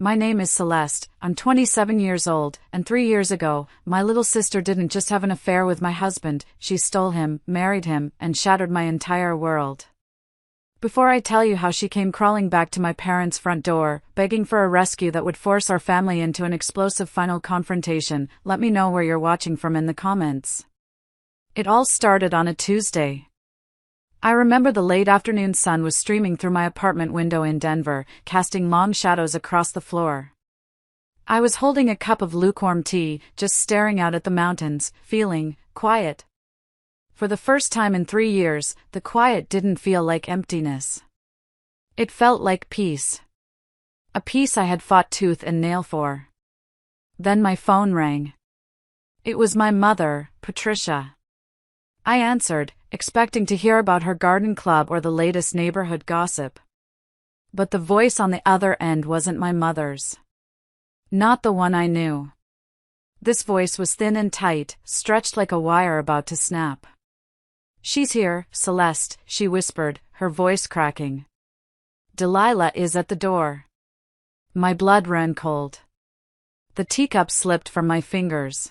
My name is Celeste, I'm 27 years old, and 3 years ago, my little sister didn't just have an affair with my husband, she stole him, married him, and shattered my entire world. Before I tell you how she came crawling back to my parents' front door, begging for a rescue that would force our family into an explosive final confrontation, let me know where you're watching from in the comments. It all started on a Tuesday. I remember the late afternoon sun was streaming through my apartment window in Denver, casting long shadows across the floor. I was holding a cup of lukewarm tea, just staring out at the mountains, feeling quiet. For the first time in 3 years, the quiet didn't feel like emptiness. It felt like peace. A peace I had fought tooth and nail for. Then my phone rang. It was my mother, Patricia. I answered, expecting to hear about her garden club or the latest neighborhood gossip. But the voice on the other end wasn't my mother's. Not the one I knew. This voice was thin and tight, stretched like a wire about to snap. "She's here, Celeste," she whispered, her voice cracking. "Delilah is at the door." My blood ran cold. The teacup slipped from my fingers.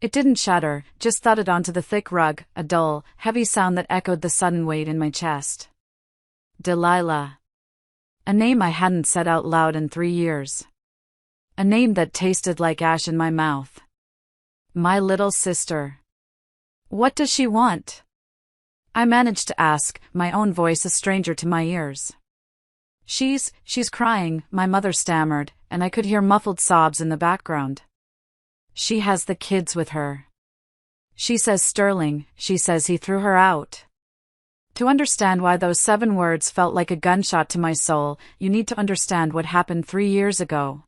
It didn't shatter, just thudded onto the thick rug, a dull, heavy sound that echoed the sudden weight in my chest. Delilah. A name I hadn't said out loud in 3 years. A name that tasted like ash in my mouth. My little sister. What does she want? I managed to ask, my own voice a stranger to my ears. She's crying, my mother stammered, and I could hear muffled sobs in the background. She has the kids with her. She says Sterling, she says he threw her out. To understand why those 7 words felt like a gunshot to my soul, you need to understand what happened 3 years ago.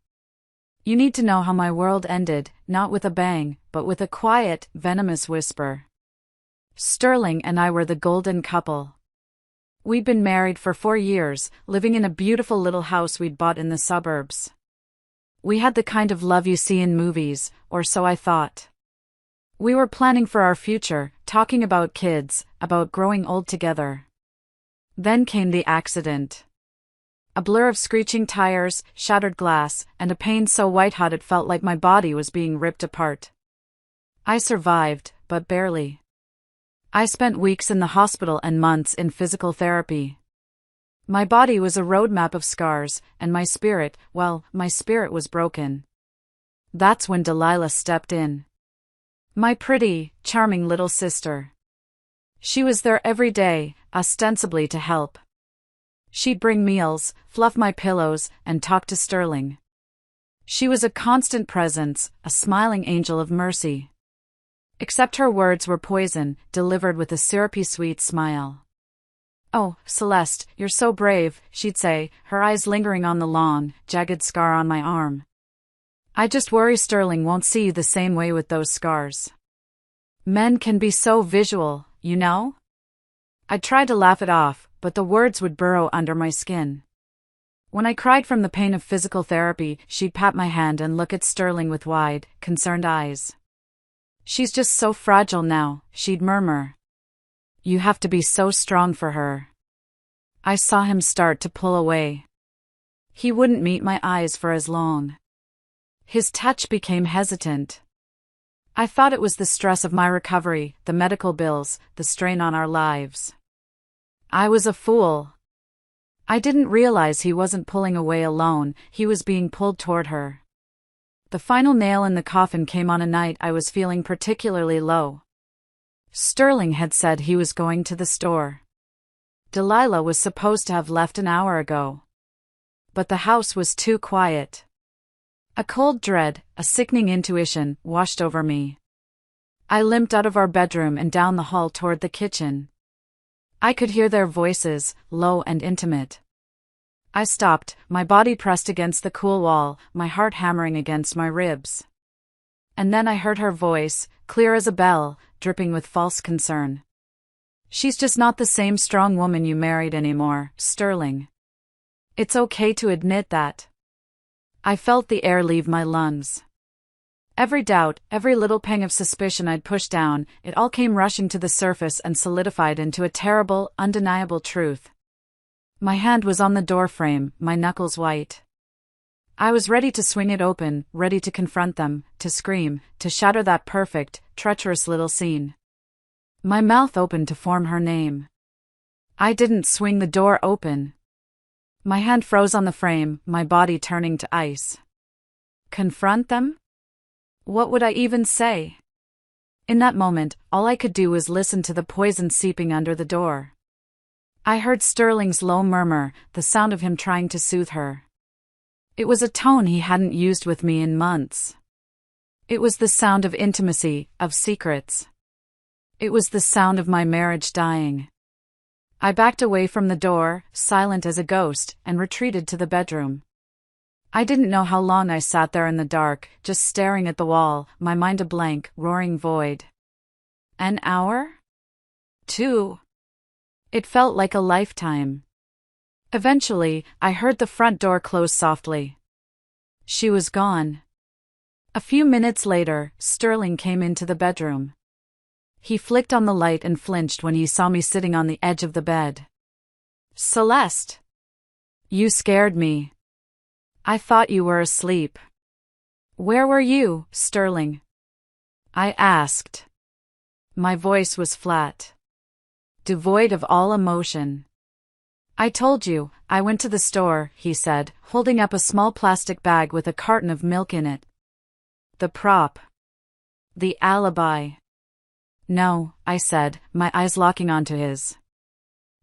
You need to know how my world ended, not with a bang, but with a quiet, venomous whisper. Sterling and I were the golden couple. We'd been married for 4 years, living in a beautiful little house we'd bought in the suburbs. We had the kind of love you see in movies, or so I thought. We were planning for our future, talking about kids, about growing old together. Then came the accident. A blur of screeching tires, shattered glass, and a pain so white-hot it felt like my body was being ripped apart. I survived, but barely. I spent weeks in the hospital and months in physical therapy. My body was a roadmap of scars, and my spirit was broken. That's when Delilah stepped in. My pretty, charming little sister. She was there every day, ostensibly to help. She'd bring meals, fluff my pillows, and talk to Sterling. She was a constant presence, a smiling angel of mercy. Except her words were poison, delivered with a syrupy sweet smile. "Oh, Celeste, you're so brave," she'd say, her eyes lingering on the long, jagged scar on my arm. "I just worry Sterling won't see you the same way with those scars. Men can be so visual, you know?" I tried to laugh it off, but the words would burrow under my skin. When I cried from the pain of physical therapy, she'd pat my hand and look at Sterling with wide, concerned eyes. "She's just so fragile now," she'd murmur. "You have to be so strong for her." I saw him start to pull away. He wouldn't meet my eyes for as long. His touch became hesitant. I thought it was the stress of my recovery, the medical bills, the strain on our lives. I was a fool. I didn't realize he wasn't pulling away alone, he was being pulled toward her. The final nail in the coffin came on a night I was feeling particularly low. Sterling had said he was going to the store. Delilah was supposed to have left an hour ago. But the house was too quiet. A cold dread, a sickening intuition, washed over me. I limped out of our bedroom and down the hall toward the kitchen. I could hear their voices, low and intimate. I stopped, my body pressed against the cool wall, my heart hammering against my ribs. And then I heard her voice, clear as a bell, dripping with false concern. "She's just not the same strong woman you married anymore, Sterling. It's okay to admit that." I felt the air leave my lungs. Every doubt, every little pang of suspicion I'd pushed down, it all came rushing to the surface and solidified into a terrible, undeniable truth. My hand was on the doorframe, my knuckles white. I was ready to swing it open, ready to confront them, to scream, to shatter that perfect, treacherous little scene. My mouth opened to form her name. I didn't swing the door open. My hand froze on the frame, my body turning to ice. Confront them? What would I even say? In that moment, all I could do was listen to the poison seeping under the door. I heard Sterling's low murmur, the sound of him trying to soothe her. It was a tone he hadn't used with me in months. It was the sound of intimacy, of secrets. It was the sound of my marriage dying. I backed away from the door, silent as a ghost, and retreated to the bedroom. I didn't know how long I sat there in the dark, just staring at the wall, my mind a blank, roaring void. An hour? 2. It felt like a lifetime. Eventually, I heard the front door close softly. She was gone. A few minutes later, Sterling came into the bedroom. He flicked on the light and flinched when he saw me sitting on the edge of the bed. Celeste! You scared me. I thought you were asleep. Where were you, Sterling? I asked. My voice was flat, devoid of all emotion. I told you, I went to the store, he said, holding up a small plastic bag with a carton of milk in it. The prop. The alibi. No, I said, my eyes locking onto his.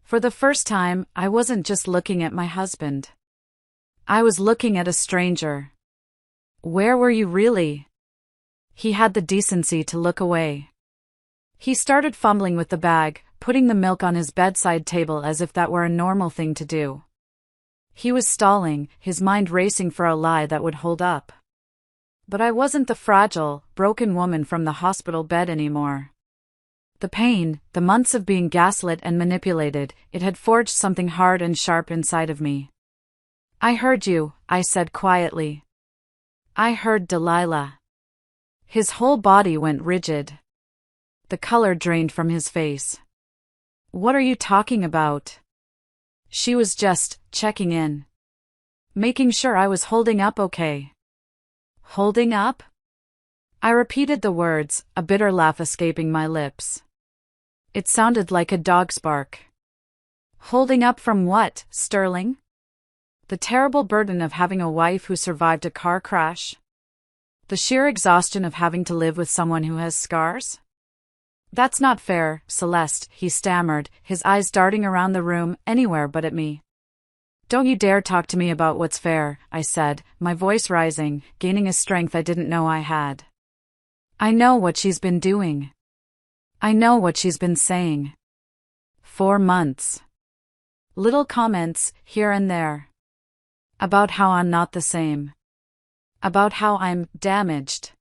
For the first time, I wasn't just looking at my husband. I was looking at a stranger. Where were you really? He had the decency to look away. He started fumbling with the bag, putting the milk on his bedside table as if that were a normal thing to do. He was stalling, his mind racing for a lie that would hold up. But I wasn't the fragile, broken woman from the hospital bed anymore. The pain, the months of being gaslit and manipulated, it had forged something hard and sharp inside of me. I heard you, I said quietly. I heard Delilah. His whole body went rigid. The color drained from his face. What are you talking about? She was just checking in. Making sure I was holding up okay. Holding up? I repeated the words, a bitter laugh escaping my lips. It sounded like a dog's bark. Holding up from what, Sterling? The terrible burden of having a wife who survived a car crash? The sheer exhaustion of having to live with someone who has scars? That's not fair, Celeste, he stammered, his eyes darting around the room, anywhere but at me. Don't you dare talk to me about what's fair, I said, my voice rising, gaining a strength I didn't know I had. I know what she's been doing. I know what she's been saying. 4 months. Little comments, here and there. About how I'm not the same. About how I'm damaged.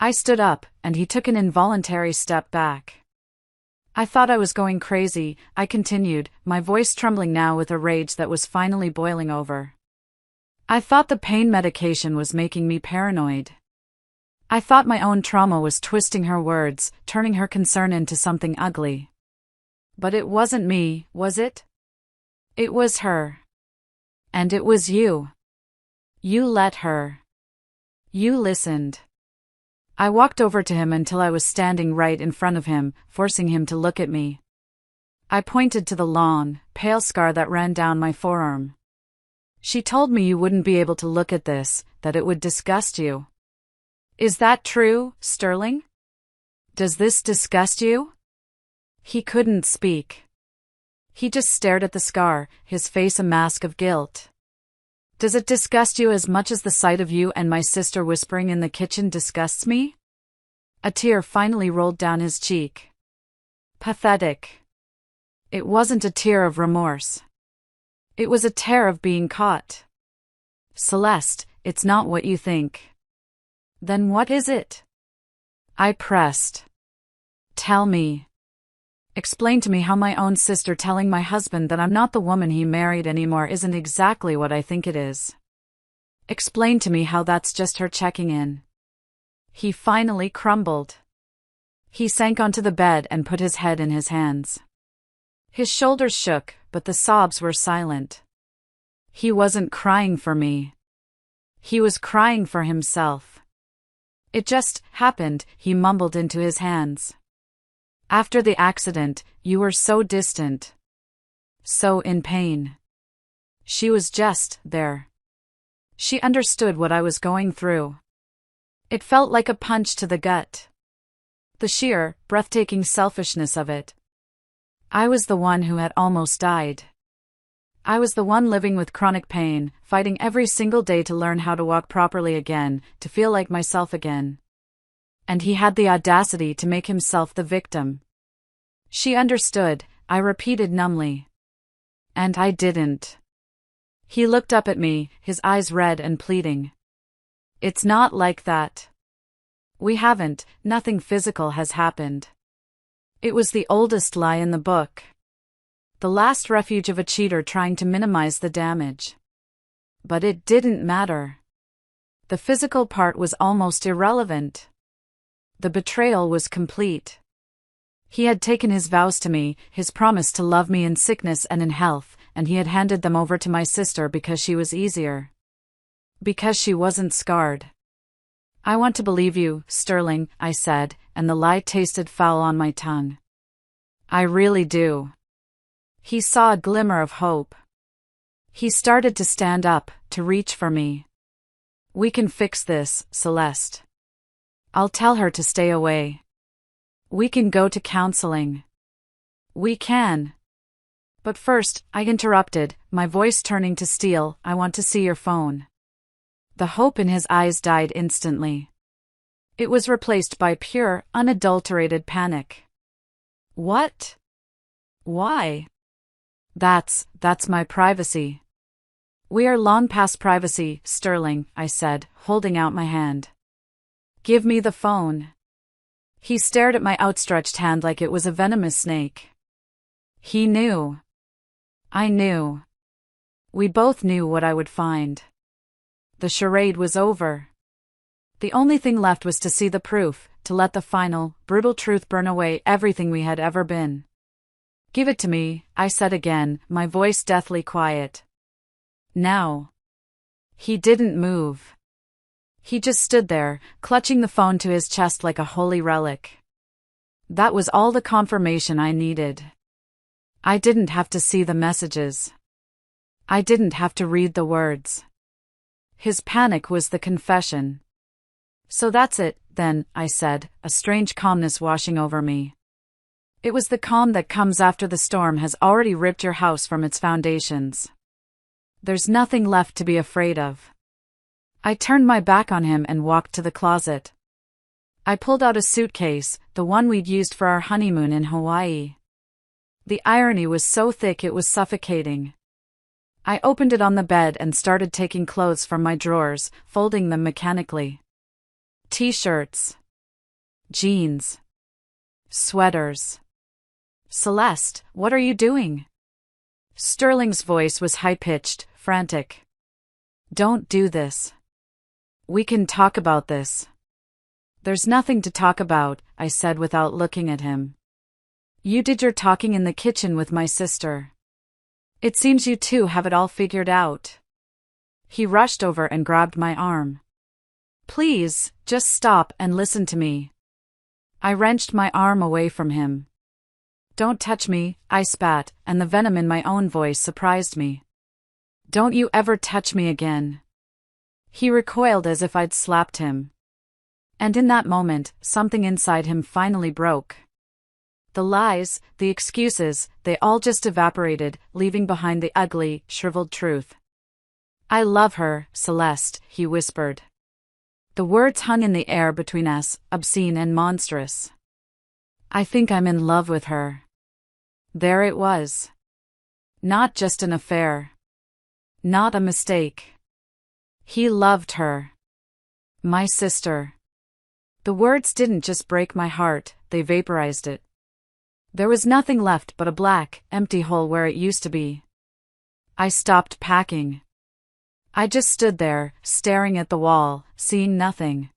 I stood up, and he took an involuntary step back. I thought I was going crazy, I continued, my voice trembling now with a rage that was finally boiling over. I thought the pain medication was making me paranoid. I thought my own trauma was twisting her words, turning her concern into something ugly. But it wasn't me, was it? It was her. And it was you. You let her. You listened. I walked over to him until I was standing right in front of him, forcing him to look at me. I pointed to the long, pale scar that ran down my forearm. She told me you wouldn't be able to look at this, that it would disgust you. Is that true, Sterling? Does this disgust you? He couldn't speak. He just stared at the scar, his face a mask of guilt. Does it disgust you as much as the sight of you and my sister whispering in the kitchen disgusts me? A tear finally rolled down his cheek. Pathetic. It wasn't a tear of remorse. It was a tear of being caught. Celeste, it's not what you think. Then what is it? I pressed. Tell me. Explain to me how my own sister telling my husband that I'm not the woman he married anymore isn't exactly what I think it is. Explain to me how that's just her checking in. He finally crumbled. He sank onto the bed and put his head in his hands. His shoulders shook, but the sobs were silent. He wasn't crying for me. He was crying for himself. It just happened, he mumbled into his hands. After the accident, you were so distant. So in pain. She was just there. She understood what I was going through. It felt like a punch to the gut. The sheer, breathtaking selfishness of it. I was the one who had almost died. I was the one living with chronic pain, fighting every single day to learn how to walk properly again, to feel like myself again. And he had the audacity to make himself the victim. She understood, I repeated numbly. And I didn't. He looked up at me, his eyes red and pleading. It's not like that. We haven't, nothing physical has happened. It was the oldest lie in the book. The last refuge of a cheater trying to minimize the damage. But it didn't matter. The physical part was almost irrelevant. The betrayal was complete. He had taken his vows to me, his promise to love me in sickness and in health, and he had handed them over to my sister because she was easier. Because she wasn't scarred. I want to believe you, Sterling, I said, and the lie tasted foul on my tongue. I really do. He saw a glimmer of hope. He started to stand up, to reach for me. We can fix this, Celeste. I'll tell her to stay away. We can go to counseling. We can. But first, I interrupted, my voice turning to steel, I want to see your phone. The hope in his eyes died instantly. It was replaced by pure, unadulterated panic. What? Why? That's my privacy. We are long past privacy, Sterling, I said, holding out my hand. Give me the phone. He stared at my outstretched hand like it was a venomous snake. He knew. I knew. We both knew what I would find. The charade was over. The only thing left was to see the proof, to let the final, brutal truth burn away everything we had ever been. Give it to me, I said again, my voice deathly quiet. Now. He didn't move. He just stood there, clutching the phone to his chest like a holy relic. That was all the confirmation I needed. I didn't have to see the messages. I didn't have to read the words. His panic was the confession. So that's it, then, I said, a strange calmness washing over me. It was the calm that comes after the storm has already ripped your house from its foundations. There's nothing left to be afraid of. I turned my back on him and walked to the closet. I pulled out a suitcase, the one we'd used for our honeymoon in Hawaii. The irony was so thick it was suffocating. I opened it on the bed and started taking clothes from my drawers, folding them mechanically. T-shirts. Jeans. Sweaters. Celeste, what are you doing? Sterling's voice was high-pitched, frantic. Don't do this. We can talk about this. There's nothing to talk about, I said without looking at him. You did your talking in the kitchen with my sister. It seems you two have it all figured out. He rushed over and grabbed my arm. Please, just stop and listen to me. I wrenched my arm away from him. Don't touch me, I spat, and the venom in my own voice surprised me. Don't you ever touch me again. He recoiled as if I'd slapped him. And in that moment, something inside him finally broke. The lies, the excuses, they all just evaporated, leaving behind the ugly, shriveled truth. I love her, Celeste, he whispered. The words hung in the air between us, obscene and monstrous. I think I'm in love with her. There it was. Not just an affair. Not a mistake. He loved her. My sister. The words didn't just break my heart, they vaporized it. There was nothing left but a black, empty hole where it used to be. I stopped packing. I just stood there, staring at the wall, seeing nothing.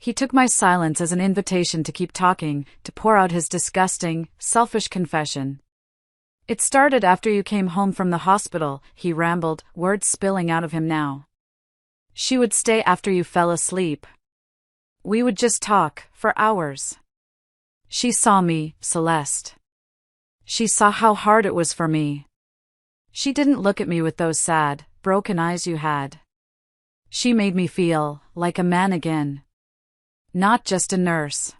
He took my silence as an invitation to keep talking, to pour out his disgusting, selfish confession. It started after you came home from the hospital, he rambled, words spilling out of him now. She would stay after you fell asleep. We would just talk, for hours. She saw me, Celeste. She saw how hard it was for me. She didn't look at me with those sad, broken eyes you had. She made me feel like a man again. Not just a nurse.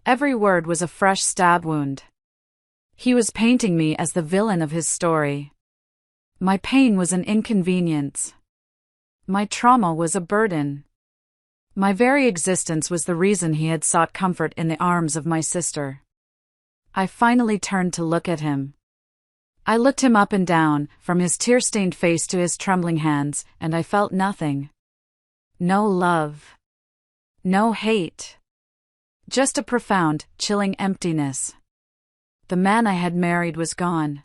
Every word was a fresh stab wound. He was painting me as the villain of his story. My pain was an inconvenience. My trauma was a burden. My very existence was the reason he had sought comfort in the arms of my sister. I finally turned to look at him. I looked him up and down, from his tear-stained face to his trembling hands, and I felt nothing. No love. No hate. Just a profound, chilling emptiness. The man I had married was gone.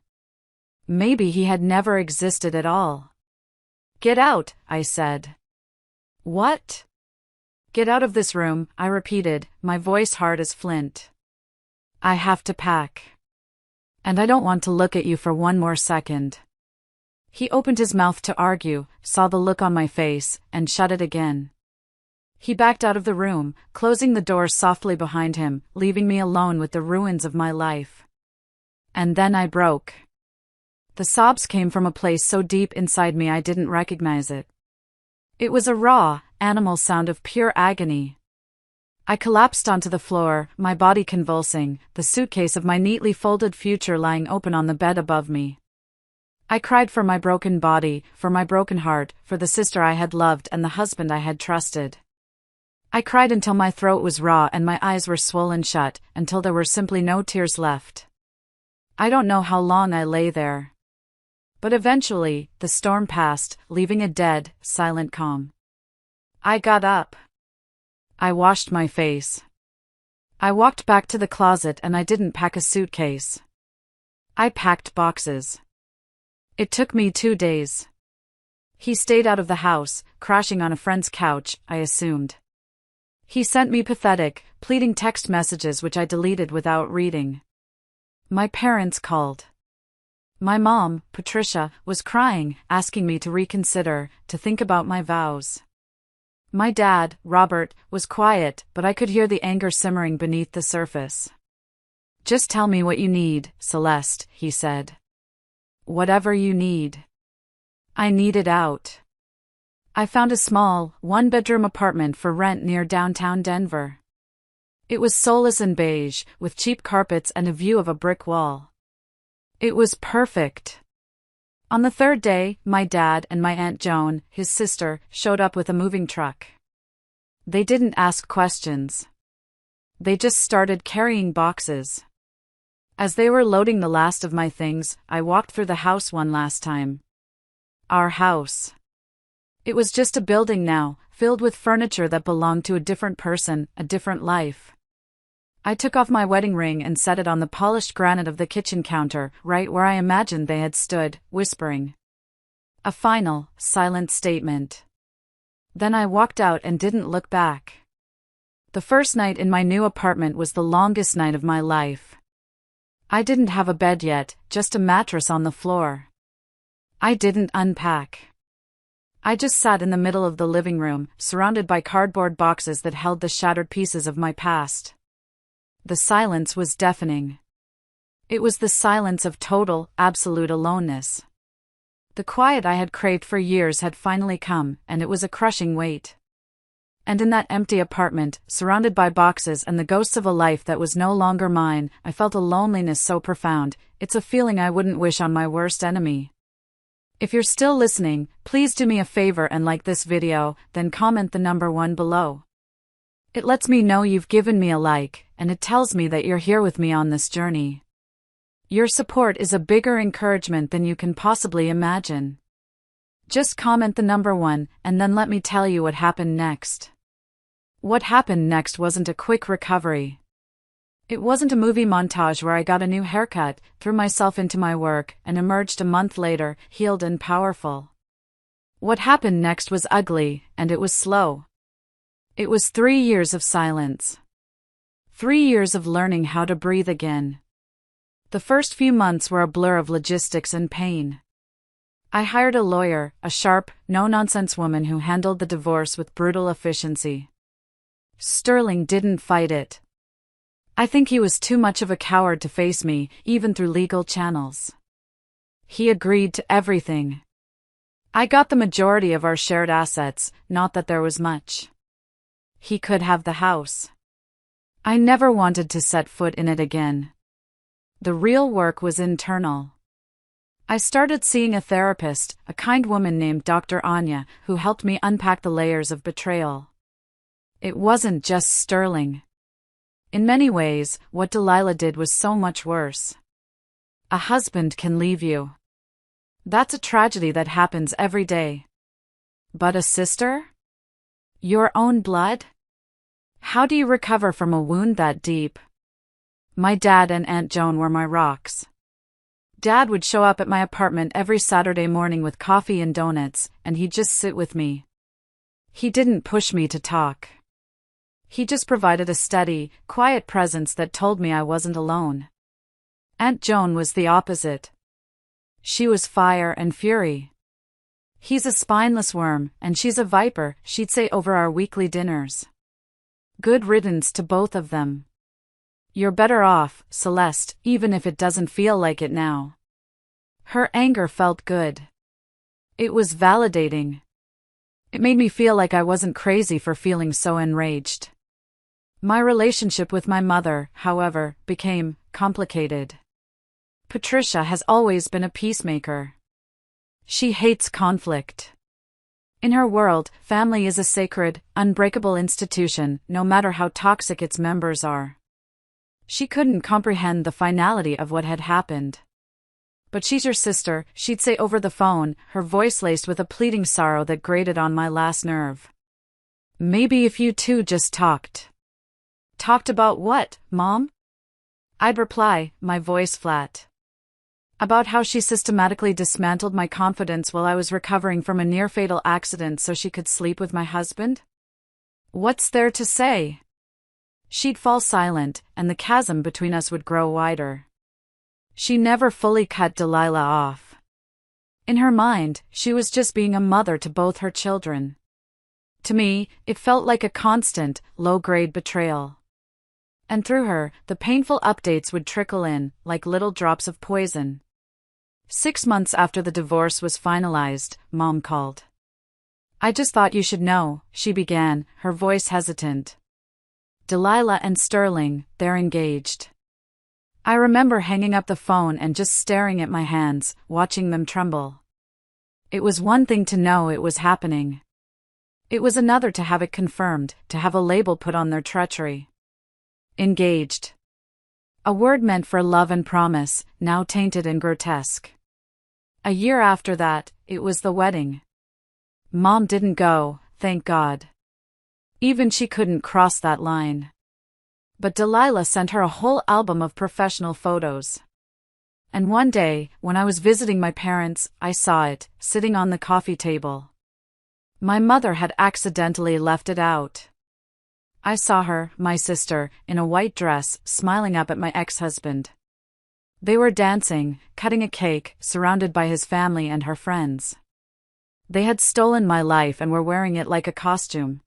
Maybe he had never existed at all. "Get out," I said. "What?" "Get out of this room," I repeated, my voice hard as flint. "I have to pack. And I don't want to look at you for one more second." He opened his mouth to argue, saw the look on my face, and shut it again. He backed out of the room, closing the door softly behind him, leaving me alone with the ruins of my life. And then I broke. The sobs came from a place so deep inside me I didn't recognize it. It was a raw, animal sound of pure agony. I collapsed onto the floor, my body convulsing, the suitcase of my neatly folded future lying open on the bed above me. I cried for my broken body, for my broken heart, for the sister I had loved and the husband I had trusted. I cried until my throat was raw and my eyes were swollen shut, until there were simply no tears left. I don't know how long I lay there. But eventually, the storm passed, leaving a dead, silent calm. I got up. I washed my face. I walked back to the closet and I didn't pack a suitcase. I packed boxes. It took me 2 days. He stayed out of the house, crashing on a friend's couch, I assumed. He sent me pathetic, pleading text messages which I deleted without reading. My parents called. My mom, Patricia, was crying, asking me to reconsider, to think about my vows. My dad, Robert, was quiet, but I could hear the anger simmering beneath the surface. "Just tell me what you need, Celeste," he said. "Whatever you need." I needed out. I found a small, one-bedroom apartment for rent near downtown Denver. It was soulless and beige, with cheap carpets and a view of a brick wall. It was perfect. On the 3rd day, my dad and my Aunt Joan, his sister, showed up with a moving truck. They didn't ask questions. They just started carrying boxes. As they were loading the last of my things, I walked through the house one last time. Our house. It was just a building now, filled with furniture that belonged to a different person, a different life. I took off my wedding ring and set it on the polished granite of the kitchen counter, right where I imagined they had stood, whispering. A final, silent statement. Then I walked out and didn't look back. The first night in my new apartment was the longest night of my life. I didn't have a bed yet, just a mattress on the floor. I didn't unpack. I just sat in the middle of the living room, surrounded by cardboard boxes that held the shattered pieces of my past. The silence was deafening. It was the silence of total, absolute aloneness. The quiet I had craved for years had finally come, and it was a crushing weight. And in that empty apartment, surrounded by boxes and the ghosts of a life that was no longer mine, I felt a loneliness so profound, it's a feeling I wouldn't wish on my worst enemy. If you're still listening, please do me a favor and like this video, then comment the number 1 below. It lets me know you've given me a like, and it tells me that you're here with me on this journey. Your support is a bigger encouragement than you can possibly imagine. Just comment the number 1, and then let me tell you what happened next. What happened next wasn't a quick recovery. It wasn't a movie montage where I got a new haircut, threw myself into my work, and emerged a month later, healed and powerful. What happened next was ugly, and it was slow. It was 3 years of silence. 3 years of learning how to breathe again. The first few months were a blur of logistics and pain. I hired a lawyer, a sharp, no-nonsense woman who handled the divorce with brutal efficiency. Sterling didn't fight it. I think he was too much of a coward to face me, even through legal channels. He agreed to everything. I got the majority of our shared assets, not that there was much. He could have the house. I never wanted to set foot in it again. The real work was internal. I started seeing a therapist, a kind woman named Dr. Anya, who helped me unpack the layers of betrayal. It wasn't just Sterling. In many ways, what Delilah did was so much worse. A husband can leave you. That's a tragedy that happens every day. But a sister? Your own blood? How do you recover from a wound that deep? My dad and Aunt Joan were my rocks. Dad would show up at my apartment every Saturday morning with coffee and donuts, and he'd just sit with me. He didn't push me to talk. He just provided a steady, quiet presence that told me I wasn't alone. Aunt Joan was the opposite. She was fire and fury. He's a spineless worm, and she's a viper, she'd say over our weekly dinners. Good riddance to both of them. You're better off, Celeste, even if it doesn't feel like it now. Her anger felt good. It was validating. It made me feel like I wasn't crazy for feeling so enraged. My relationship with my mother, however, became complicated. Patricia has always been a peacemaker. She hates conflict. In her world, family is a sacred, unbreakable institution, no matter how toxic its members are. She couldn't comprehend the finality of what had happened. But she's your sister, she'd say over the phone, her voice laced with a pleading sorrow that grated on my last nerve. Maybe if you two just talked. Talked about what, Mom? I'd reply, my voice flat. About how she systematically dismantled my confidence while I was recovering from a near-fatal accident so she could sleep with my husband? What's there to say? She'd fall silent, and the chasm between us would grow wider. She never fully cut Delilah off. In her mind, she was just being a mother to both her children. To me, it felt like a constant, low-grade betrayal. And through her, the painful updates would trickle in, like little drops of poison. 6 months after the divorce was finalized, Mom called. I just thought you should know, she began, her voice hesitant. Delilah and Sterling, they're engaged. I remember hanging up the phone and just staring at my hands, watching them tremble. It was one thing to know it was happening. It was another to have it confirmed, to have a label put on their treachery. Engaged. A word meant for love and promise, now tainted and grotesque. A year after that, it was the wedding. Mom didn't go, thank God. Even she couldn't cross that line. But Delilah sent her a whole album of professional photos. And one day, when I was visiting my parents, I saw it, sitting on the coffee table. My mother had accidentally left it out. I saw her, my sister, in a white dress, smiling up at my ex-husband. They were dancing, cutting a cake, surrounded by his family and her friends. They had stolen my life and were wearing it like a costume.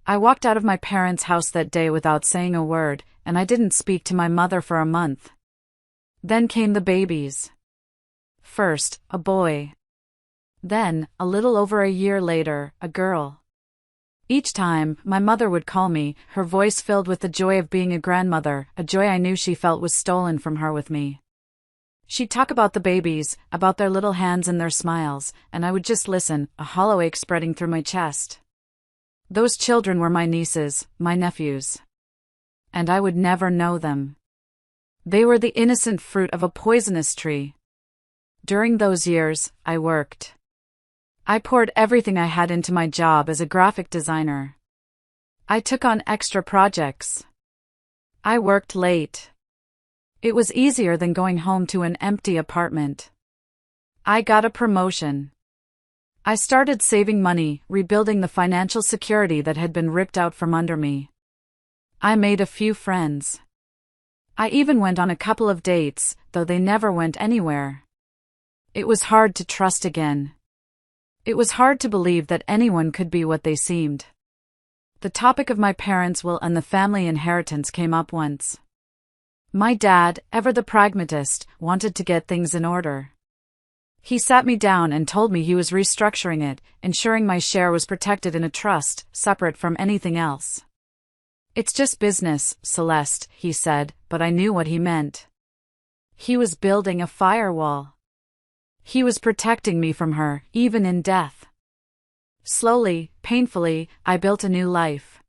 I walked out of my parents' house that day without saying a word, and I didn't speak to my mother for a month. Then came the babies. First, a boy. Then, a little over a year later, a girl. Each time, my mother would call me, her voice filled with the joy of being a grandmother, a joy I knew she felt was stolen from her with me. She'd talk about the babies, about their little hands and their smiles, and I would just listen, a hollow ache spreading through my chest. Those children were my nieces, my nephews. And I would never know them. They were the innocent fruit of a poisonous tree. During those years, I worked. I poured everything I had into my job as a graphic designer. I took on extra projects. I worked late. It was easier than going home to an empty apartment. I got a promotion. I started saving money, rebuilding the financial security that had been ripped out from under me. I made a few friends. I even went on a couple of dates, though they never went anywhere. It was hard to trust again. It was hard to believe that anyone could be what they seemed. The topic of my parents' will and the family inheritance came up once. My dad, ever the pragmatist, wanted to get things in order. He sat me down and told me he was restructuring it, ensuring my share was protected in a trust, separate from anything else. "It's just business, Celeste," he said, but I knew what he meant. He was building a firewall. He was protecting me from her, even in death. Slowly, painfully, I built a new life.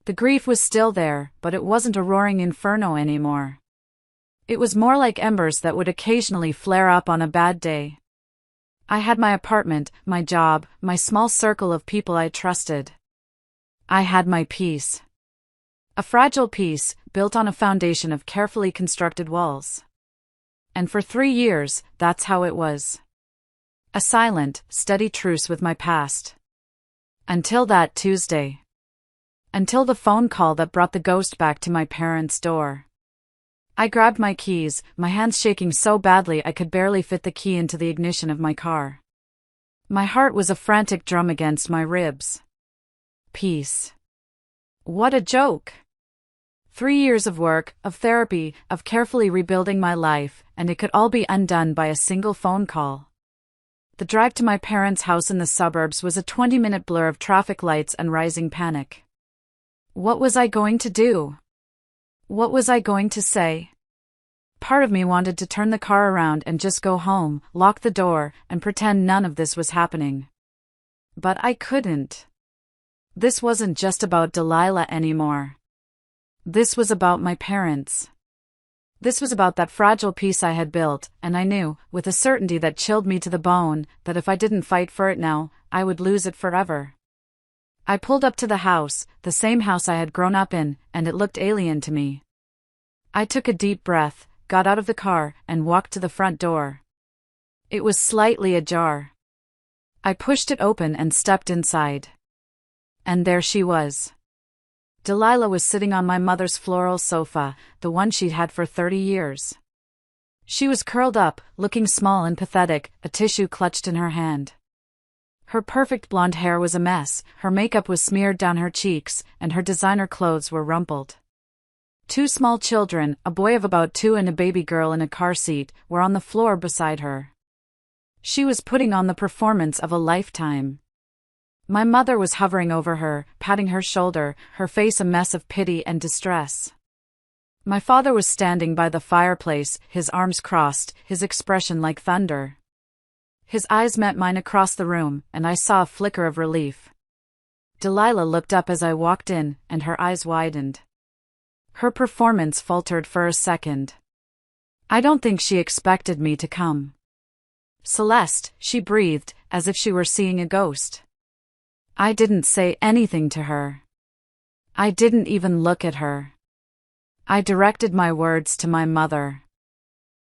The grief was still there, but it wasn't a roaring inferno anymore. It was more like embers that would occasionally flare up on a bad day. I had my apartment, my job, my small circle of people I trusted. I had my peace. A fragile peace, built on a foundation of carefully constructed walls. And for 3 years, that's how it was. A silent, steady truce with my past. Until that Tuesday. Until the phone call that brought the ghost back to my parents' door. I grabbed my keys, my hands shaking so badly I could barely fit the key into the ignition of my car. My heart was a frantic drum against my ribs. Peace. What a joke! 3 years of work, of therapy, of carefully rebuilding my life, and it could all be undone by a single phone call. The drive to my parents' house in the suburbs was a 20-minute blur of traffic lights and rising panic. What was I going to do? What was I going to say? Part of me wanted to turn the car around and just go home, lock the door, and pretend none of this was happening. But I couldn't. This wasn't just about Delilah anymore. This was about my parents. This was about that fragile peace I had built, and I knew, with a certainty that chilled me to the bone, that if I didn't fight for it now, I would lose it forever. I pulled up to the house, the same house I had grown up in, and it looked alien to me. I took a deep breath, got out of the car, and walked to the front door. It was slightly ajar. I pushed it open and stepped inside. And there she was. Delilah was sitting on my mother's floral sofa, the one she'd had for 30 years. She was curled up, looking small and pathetic, a tissue clutched in her hand. Her perfect blonde hair was a mess, her makeup was smeared down her cheeks, and her designer clothes were rumpled. 2 small children, a boy of about 2 and a baby girl in a car seat, were on the floor beside her. She was putting on the performance of a lifetime. My mother was hovering over her, patting her shoulder, her face a mess of pity and distress. My father was standing by the fireplace, his arms crossed, his expression like thunder. His eyes met mine across the room, and I saw a flicker of relief. Delilah looked up as I walked in, and her eyes widened. Her performance faltered for a second. I don't think she expected me to come. "Celeste," she breathed, as if she were seeing a ghost. I didn't say anything to her. I didn't even look at her. I directed my words to my mother.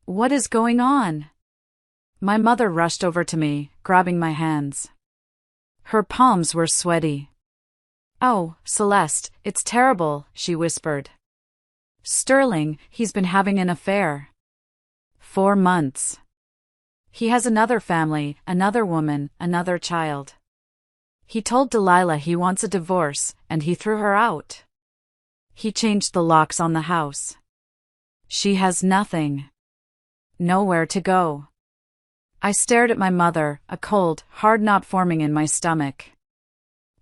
"What is going on?" My mother rushed over to me, grabbing my hands. Her palms were sweaty. "Oh, Celeste, it's terrible," she whispered. "Sterling, he's been having an affair. 4 months. He has another family, another woman, another child. He told Delilah he wants a divorce, and he threw her out. He changed the locks on the house. She has nothing. Nowhere to go." I stared at my mother, a cold, hard knot forming in my stomach.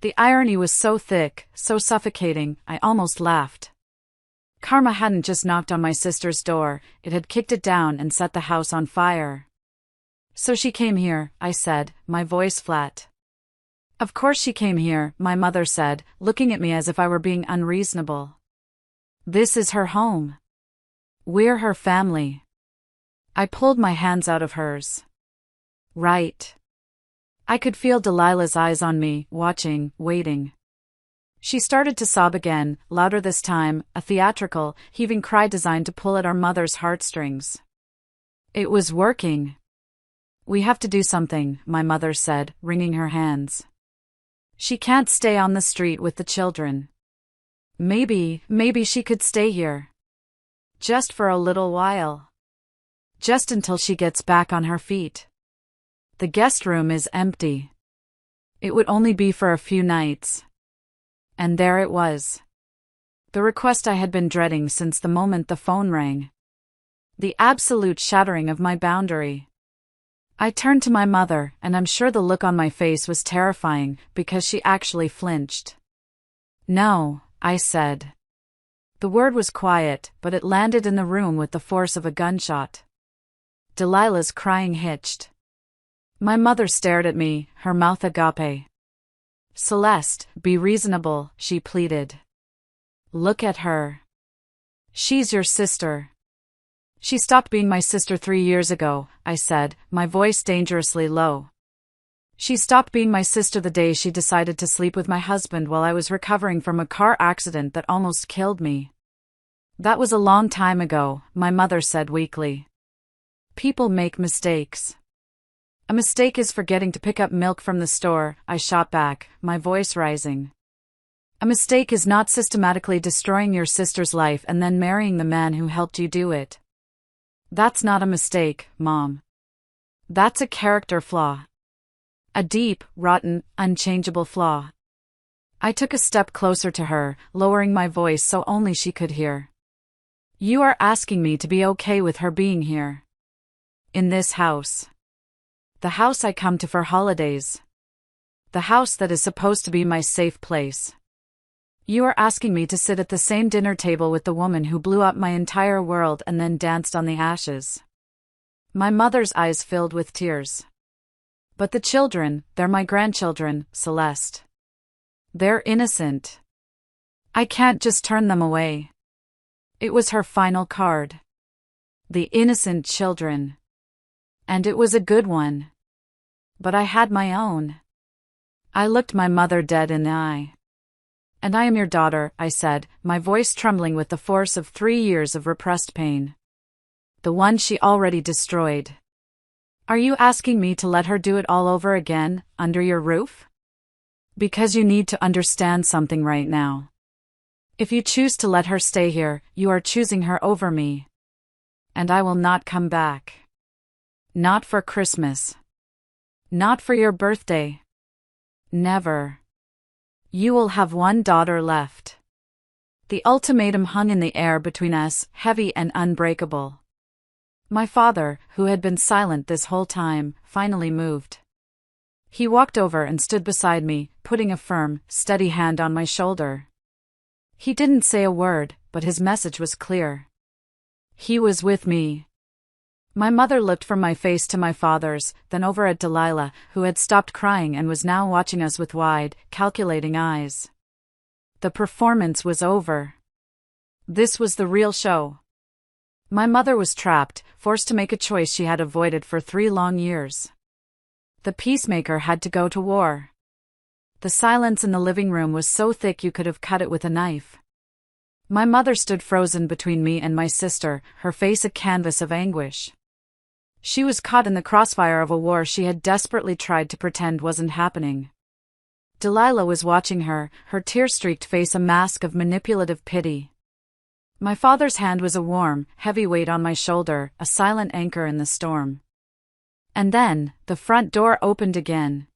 The irony was so thick, so suffocating, I almost laughed. Karma hadn't just knocked on my sister's door, it had kicked it down and set the house on fire. "So she came here," I said, my voice flat. "Of course she came here," my mother said, looking at me as if I were being unreasonable. "This is her home. We're her family." I pulled my hands out of hers. "Right." I could feel Delilah's eyes on me, watching, waiting. She started to sob again, louder this time, a theatrical, heaving cry designed to pull at our mother's heartstrings. It was working. "We have to do something," my mother said, wringing her hands. "She can't stay on the street with the children. Maybe she could stay here. Just for a little while. Just until she gets back on her feet." The guest room is empty. It would only be for a few nights. And there it was. The request I had been dreading since the moment the phone rang. The absolute shattering of my boundary. I turned to my mother, and I'm sure the look on my face was terrifying, because she actually flinched. "No," I said. The word was quiet, but it landed in the room with the force of a gunshot. Delilah's crying hitched. My mother stared at me, her mouth agape. "Celeste, be reasonable," she pleaded. "Look at her. She's your sister." "She stopped being my sister 3 years ago," I said, my voice dangerously low. "She stopped being my sister the day she decided to sleep with my husband while I was recovering from a car accident that almost killed me." "That was a long time ago," my mother said weakly. "People make mistakes." "A mistake is forgetting to pick up milk from the store," I shot back, my voice rising. "A mistake is not systematically destroying your sister's life and then marrying the man who helped you do it. That's not a mistake, Mom. That's a character flaw. A deep, rotten, unchangeable flaw." I took a step closer to her, lowering my voice so only she could hear. "You are asking me to be okay with her being here. In this house. The house I come to for holidays. The house that is supposed to be my safe place. You are asking me to sit at the same dinner table with the woman who blew up my entire world and then danced on the ashes." My mother's eyes filled with tears. "But the children, they're my grandchildren, Celeste. They're innocent. I can't just turn them away." It was her final card. The innocent children. And it was a good one. But I had my own. I looked my mother dead in the eye. "And I am your daughter," I said, my voice trembling with the force of 3 years of repressed pain. The one she already destroyed. "Are you asking me to let her do it all over again, under your roof? Because you need to understand something right now. If you choose to let her stay here, you are choosing her over me. And I will not come back. Not for Christmas. Not for your birthday. Never. You will have one daughter left." The ultimatum hung in the air between us, heavy and unbreakable. My father, who had been silent this whole time, finally moved. He walked over and stood beside me, putting a firm, steady hand on my shoulder. He didn't say a word, but his message was clear. He was with me. My mother looked from my face to my father's, then over at Delilah, who had stopped crying and was now watching us with wide, calculating eyes. The performance was over. This was the real show. My mother was trapped, forced to make a choice she had avoided for 3 long years. The peacemaker had to go to war. The silence in the living room was so thick you could have cut it with a knife. My mother stood frozen between me and my sister, her face a canvas of anguish. She was caught in the crossfire of a war she had desperately tried to pretend wasn't happening. Delilah was watching her, her tear-streaked face a mask of manipulative pity. My father's hand was a warm, heavy weight on my shoulder, a silent anchor in the storm. And then, the front door opened again.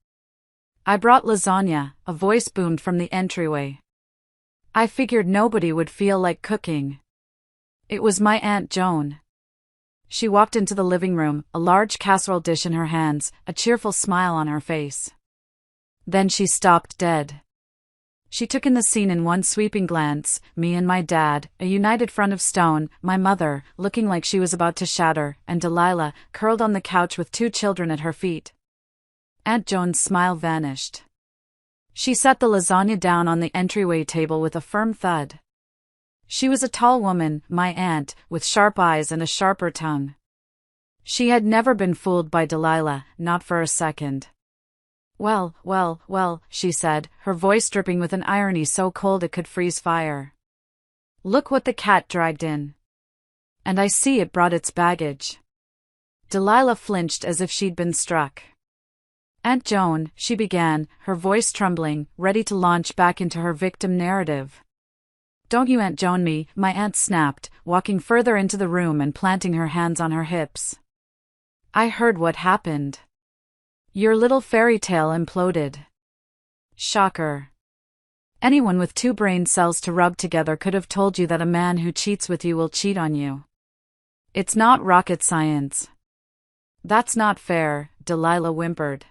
"I brought lasagna," a voice boomed from the entryway. I figured nobody would feel like cooking. It was my Aunt Joan. She walked into the living room, a large casserole dish in her hands, a cheerful smile on her face. Then she stopped dead. She took in the scene in one sweeping glance, me and my dad, a united front of stone, my mother, looking like she was about to shatter, and Delilah, curled on the couch with 2 children at her feet. Aunt Joan's smile vanished. She set the lasagna down on the entryway table with a firm thud. She was a tall woman, my aunt, with sharp eyes and a sharper tongue. She had never been fooled by Delilah, not for a second. Well, she said, her voice dripping with an irony so cold it could freeze fire. "Look what the cat dragged in. And I see it brought its baggage." Delilah flinched as if she'd been struck. "Aunt Joan," she began, her voice trembling, ready to launch back into her victim narrative. "Don't you Aunt Joan me," my aunt snapped, walking further into the room and planting her hands on her hips. "I heard what happened. Your little fairy tale imploded. Shocker. Anyone with 2 brain cells to rub together could have told you that a man who cheats with you will cheat on you. It's not rocket science. That's not fair, Delilah whimpered.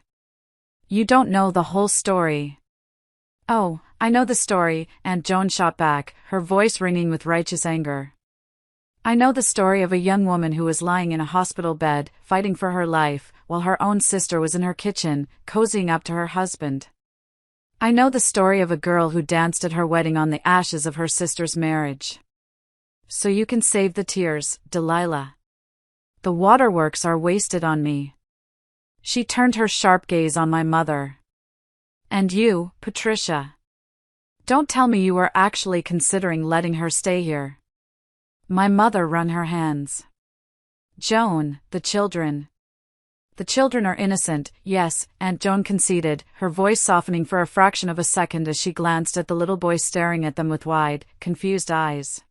You don't know the whole story. Oh, I know the story, Aunt Joan shot back, her voice ringing with righteous anger. I know the story of a young woman who was lying in a hospital bed, fighting for her life, while her own sister was in her kitchen, cozying up to her husband. I know the story of a girl who danced at her wedding on the ashes of her sister's marriage. So you can save the tears, Delilah. The waterworks are wasted on me. She turned her sharp gaze on my mother. And you, Patricia. Don't tell me you were actually considering letting her stay here. My mother wrung her hands. Joan, the children. The children are innocent, yes, Aunt Joan conceded, her voice softening for a fraction of a second as she glanced at the little boy staring at them with wide, confused eyes.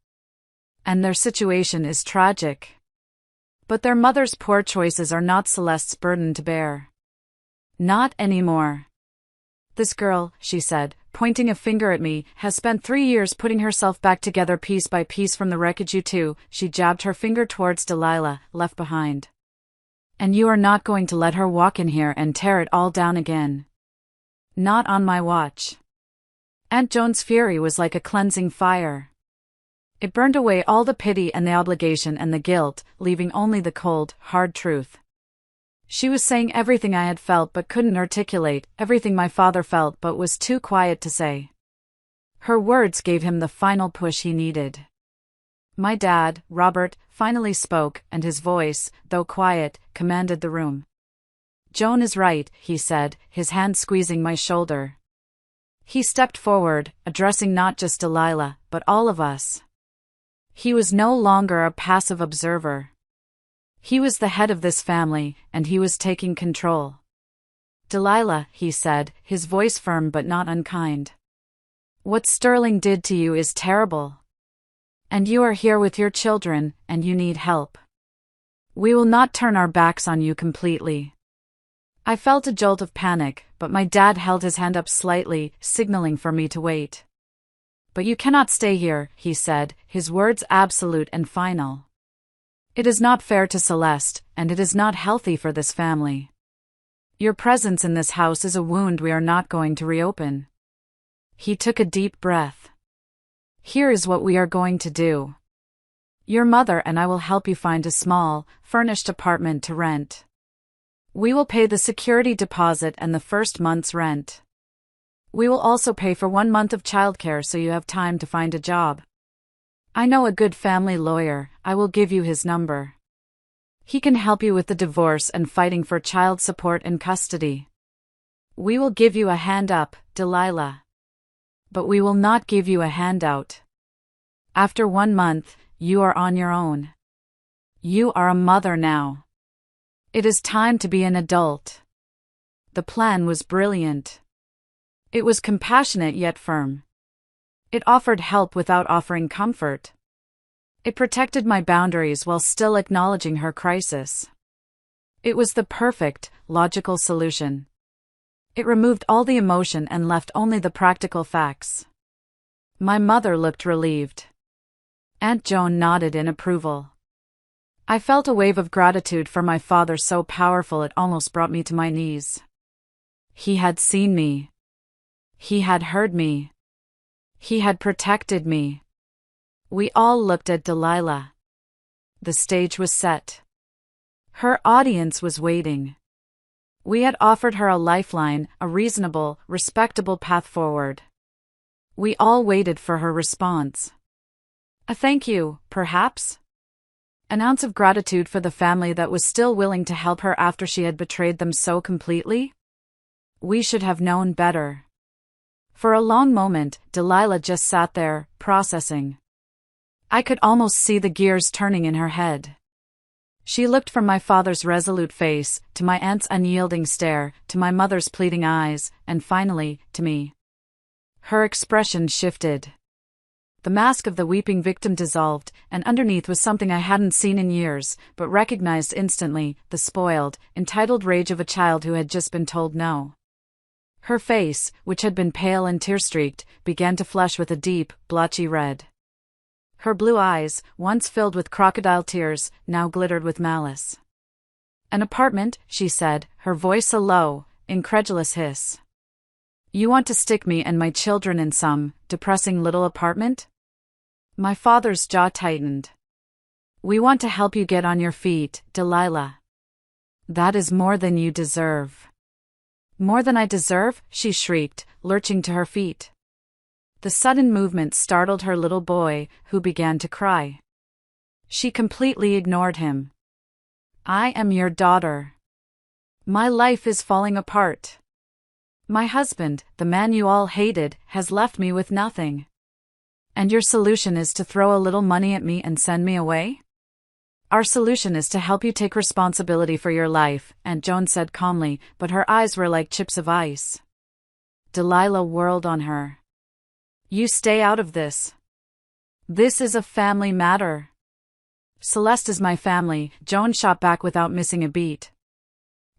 And their situation is tragic. But their mother's poor choices are not Celeste's burden to bear. Not anymore. This girl, she said, pointing a finger at me, has spent 3 years putting herself back together piece by piece from the wreckage you two, she jabbed her finger towards Delilah, left behind. And you are not going to let her walk in here and tear it all down again. Not on my watch. Aunt Joan's fury was like a cleansing fire. It burned away all the pity and the obligation and the guilt, leaving only the cold, hard truth. She was saying everything I had felt but couldn't articulate, everything my father felt but was too quiet to say. Her words gave him the final push he needed. My dad, Robert, finally spoke, and his voice, though quiet, commanded the room. Joan is right, he said, his hand squeezing my shoulder. He stepped forward, addressing not just Delilah, but all of us. He was no longer a passive observer. He was the head of this family, and he was taking control. Delilah, he said, his voice firm but not unkind. What Sterling did to you is terrible. And you are here with your children, and you need help. We will not turn our backs on you completely. I felt a jolt of panic, but my dad held his hand up slightly, signaling for me to wait. But you cannot stay here, he said, his words absolute and final. It is not fair to Celeste, and it is not healthy for this family. Your presence in this house is a wound we are not going to reopen. He took a deep breath. Here is what we are going to do. Your mother and I will help you find a small, furnished apartment to rent. We will pay the security deposit and the first month's rent. We will also pay for 1 month of childcare so you have time to find a job. I know a good family lawyer, I will give you his number. He can help you with the divorce and fighting for child support and custody. We will give you a hand up, Delilah. But we will not give you a handout. After 1 month, you are on your own. You are a mother now. It is time to be an adult. The plan was brilliant. It was compassionate yet firm. It offered help without offering comfort. It protected my boundaries while still acknowledging her crisis. It was the perfect, logical solution. It removed all the emotion and left only the practical facts. My mother looked relieved. Aunt Joan nodded in approval. I felt a wave of gratitude for my father so powerful it almost brought me to my knees. He had seen me. He had heard me. He had protected me. We all looked at Delilah. The stage was set. Her audience was waiting. We had offered her a lifeline, a reasonable, respectable path forward. We all waited for her response. A thank you, perhaps? An ounce of gratitude for the family that was still willing to help her after she had betrayed them so completely? We should have known better. For a long moment, Delilah just sat there, processing. I could almost see the gears turning in her head. She looked from my father's resolute face, to my aunt's unyielding stare, to my mother's pleading eyes, and finally, to me. Her expression shifted. The mask of the weeping victim dissolved, and underneath was something I hadn't seen in years, but recognized instantly: the spoiled, entitled rage of a child who had just been told no. Her face, which had been pale and tear-streaked, began to flush with a deep, blotchy red. Her blue eyes, once filled with crocodile tears, now glittered with malice. "An apartment," she said, her voice a low, incredulous hiss. "You want to stick me and my children in some depressing little apartment?" My father's jaw tightened. "We want to help you get on your feet, Delilah. That is more than you deserve." "More than I deserve?" she shrieked, lurching to her feet. The sudden movement startled her little boy, who began to cry. She completely ignored him. "I am your daughter. My life is falling apart. My husband, the man you all hated, has left me with nothing. And your solution is to throw a little money at me and send me away?" "Our solution is to help you take responsibility for your life," Aunt Joan said calmly, but her eyes were like chips of ice. Delilah whirled on her. "You stay out of this. This is a family matter." "Celeste is my family," Joan shot back without missing a beat.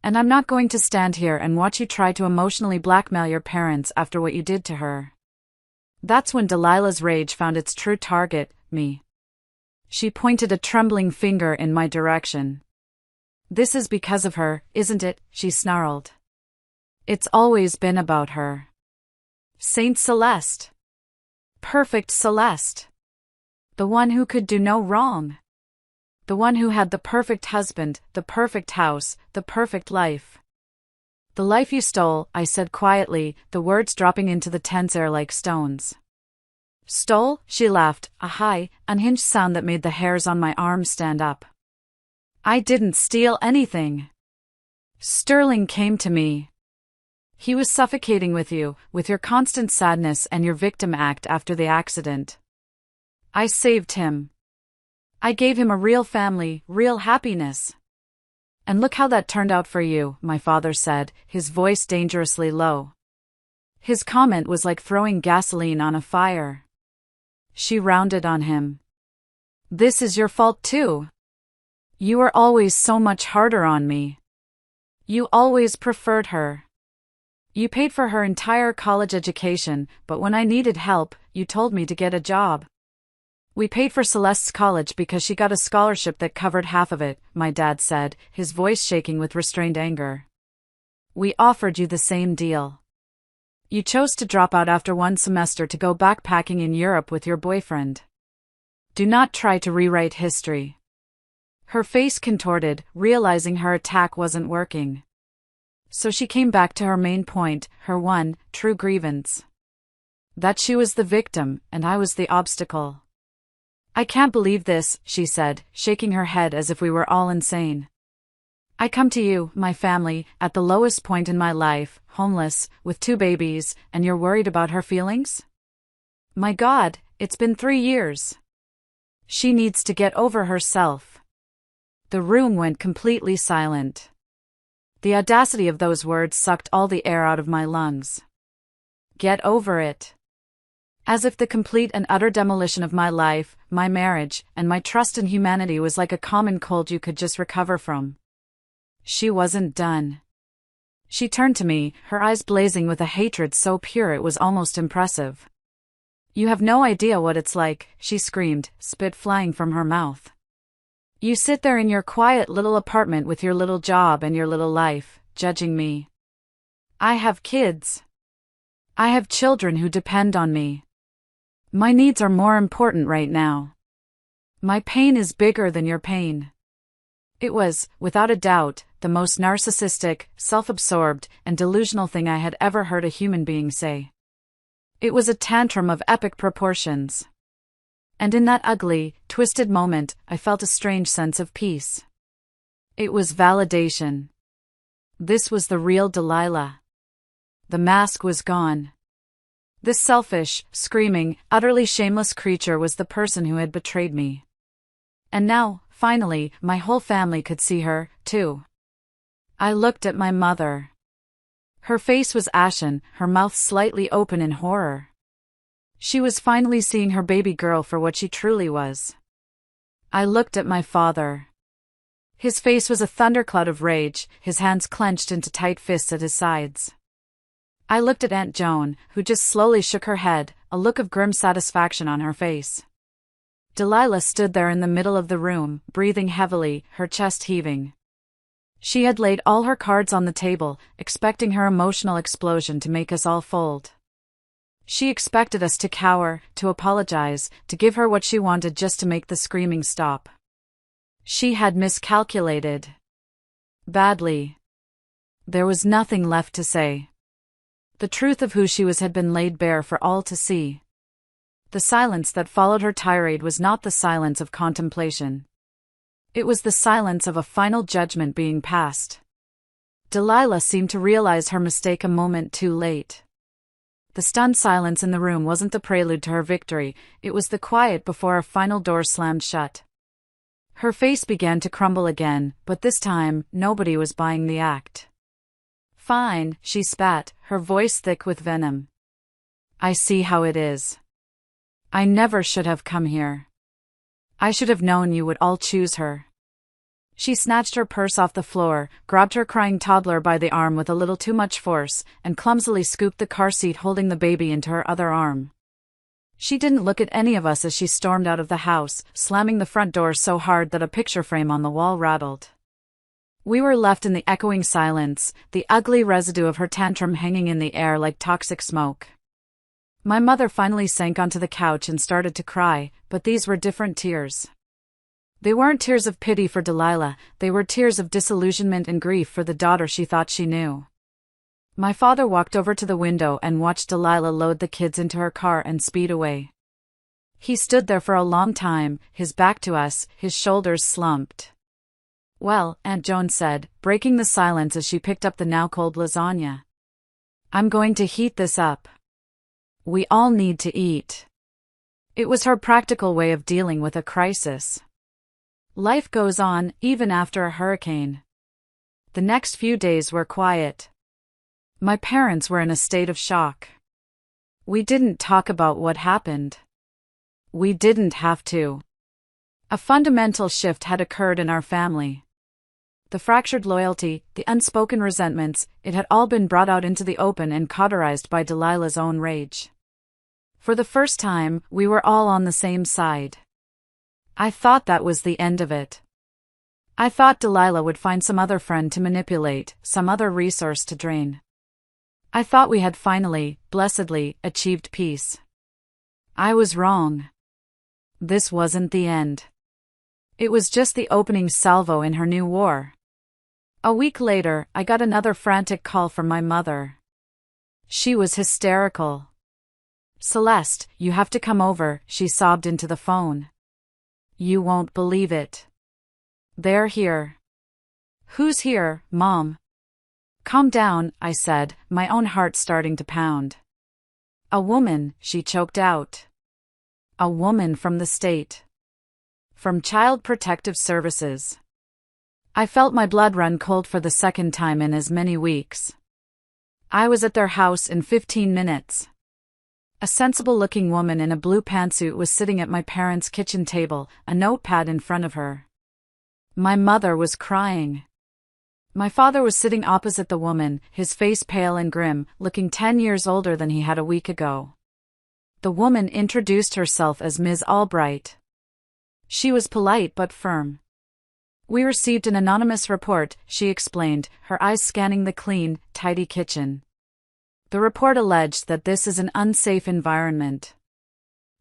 "And I'm not going to stand here and watch you try to emotionally blackmail your parents after what you did to her." That's when Delilah's rage found its true target: me. She pointed a trembling finger in my direction. "This is because of her, isn't it?" she snarled. "It's always been about her. Saint Celeste. Perfect Celeste. The one who could do no wrong. The one who had the perfect husband, the perfect house, the perfect life." "The life you stole," I said quietly, the words dropping into the tense air like stones. "Stole?" she laughed, a high, unhinged sound that made the hairs on my arms stand up. "I didn't steal anything. Sterling came to me. He was suffocating with you, with your constant sadness and your victim act after the accident. I saved him. I gave him a real family, real happiness. And look how that turned out for you," my father said, his voice dangerously low. His comment was like throwing gasoline on a fire. She rounded on him. "This is your fault too. You were always so much harder on me. You always preferred her. You paid for her entire college education, but when I needed help, you told me to get a job. We paid for Celeste's college because she got a scholarship that covered half of it," my dad said, his voice shaking with restrained anger. "We offered you the same deal. You chose to drop out after one semester to go backpacking in Europe with your boyfriend. Do not try to rewrite history." Her face contorted, realizing her attack wasn't working. So she came back to her main point, her one, true grievance. That she was the victim, and I was the obstacle. "I can't believe this," she said, shaking her head as if we were all insane. "I come to you, my family, at the lowest point in my life, homeless, with 2 babies, and you're worried about her feelings? My God, it's been 3 years. She needs to get over herself." The room went completely silent. The audacity of those words sucked all the air out of my lungs. Get over it. As if the complete and utter demolition of my life, my marriage, and my trust in humanity was like a common cold you could just recover from. She wasn't done. She turned to me, her eyes blazing with a hatred so pure it was almost impressive. "You have no idea what it's like," she screamed, spit flying from her mouth. "You sit there in your quiet little apartment with your little job and your little life, judging me. I have kids. I have children who depend on me. My needs are more important right now. My pain is bigger than your pain." It was, without a doubt, the most narcissistic, self-absorbed, and delusional thing I had ever heard a human being say. It was a tantrum of epic proportions. And in that ugly, twisted moment, I felt a strange sense of peace. It was validation. This was the real Delilah. The mask was gone. This selfish, screaming, utterly shameless creature was the person who had betrayed me. And now, finally, my whole family could see her, too. I looked at my mother. Her face was ashen, her mouth slightly open in horror. She was finally seeing her baby girl for what she truly was. I looked at my father. His face was a thundercloud of rage, his hands clenched into tight fists at his sides. I looked at Aunt Joan, who just slowly shook her head, a look of grim satisfaction on her face. Delilah stood there in the middle of the room, breathing heavily, her chest heaving. She had laid all her cards on the table, expecting her emotional explosion to make us all fold. She expected us to cower, to apologize, to give her what she wanted just to make the screaming stop. She had miscalculated. Badly. There was nothing left to say. The truth of who she was had been laid bare for all to see. The silence that followed her tirade was not the silence of contemplation. It was the silence of a final judgment being passed. Delilah seemed to realize her mistake a moment too late. The stunned silence in the room wasn't the prelude to her victory, it was the quiet before a final door slammed shut. Her face began to crumble again, but this time, nobody was buying the act. "Fine," she spat, her voice thick with venom. "I see how it is. I never should have come here. I should have known you would all choose her." She snatched her purse off the floor, grabbed her crying toddler by the arm with a little too much force, and clumsily scooped the car seat holding the baby into her other arm. She didn't look at any of us as she stormed out of the house, slamming the front door so hard that a picture frame on the wall rattled. We were left in the echoing silence, the ugly residue of her tantrum hanging in the air like toxic smoke. My mother finally sank onto the couch and started to cry, but these were different tears. They weren't tears of pity for Delilah, they were tears of disillusionment and grief for the daughter she thought she knew. My father walked over to the window and watched Delilah load the kids into her car and speed away. He stood there for a long time, his back to us, his shoulders slumped. "Well," Aunt Joan said, breaking the silence as she picked up the now-cold lasagna. "I'm going to heat this up. We all need to eat." It was her practical way of dealing with a crisis. Life goes on, even after a hurricane. The next few days were quiet. My parents were in a state of shock. We didn't talk about what happened. We didn't have to. A fundamental shift had occurred in our family. The fractured loyalty, the unspoken resentments, it had all been brought out into the open and cauterized by Delilah's own rage. For the first time, we were all on the same side. I thought that was the end of it. I thought Delilah would find some other friend to manipulate, some other resource to drain. I thought we had finally, blessedly, achieved peace. I was wrong. This wasn't the end. It was just the opening salvo in her new war. A week later, I got another frantic call from my mother. She was hysterical. "Celeste, you have to come over," she sobbed into the phone. "You won't believe it. They're here." "Who's here, Mom?" "Calm down," I said, my own heart starting to pound. "A woman," she choked out. "A woman from the state. From Child Protective Services." I felt my blood run cold for the second time in as many weeks. I was at their house in 15 minutes. A sensible-looking woman in a blue pantsuit was sitting at my parents' kitchen table, a notepad in front of her. My mother was crying. My father was sitting opposite the woman, his face pale and grim, looking 10 years older than he had a week ago. The woman introduced herself as Ms. Albright. She was polite but firm. "We received an anonymous report," she explained, her eyes scanning the clean, tidy kitchen. "The report alleged that this is an unsafe environment.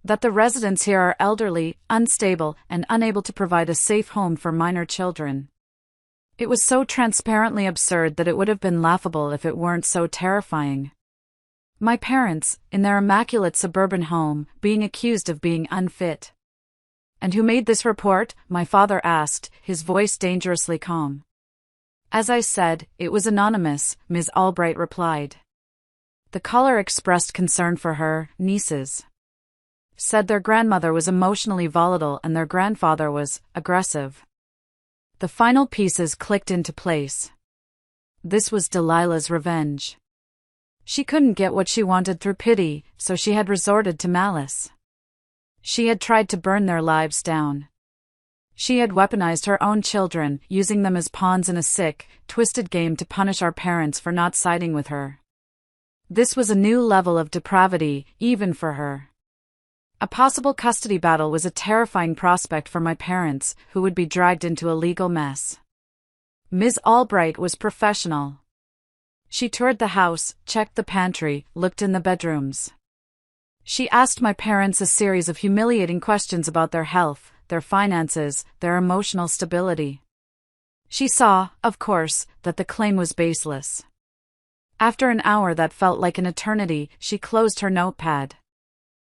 That the residents here are elderly, unstable, and unable to provide a safe home for minor children. It was so transparently absurd that it would have been laughable if it weren't so terrifying. My parents, in their immaculate suburban home, being accused of being unfit." "And who made this report?" my father asked, his voice dangerously calm. "As I said, it was anonymous," Ms. Albright replied. The caller expressed concern for her nieces. Said their grandmother was emotionally volatile and their grandfather was aggressive. The final pieces clicked into place. This was Delilah's revenge. She couldn't get what she wanted through pity, so she had resorted to malice. She had tried to burn their lives down. She had weaponized her own children, using them as pawns in a sick, twisted game to punish our parents for not siding with her. This was a new level of depravity, even for her. A possible custody battle was a terrifying prospect for my parents, who would be dragged into a legal mess. Ms. Albright was professional. She toured the house, checked the pantry, looked in the bedrooms. She asked my parents a series of humiliating questions about their health, their finances, their emotional stability. She saw, of course, that the claim was baseless. After an hour that felt like an eternity, she closed her notepad.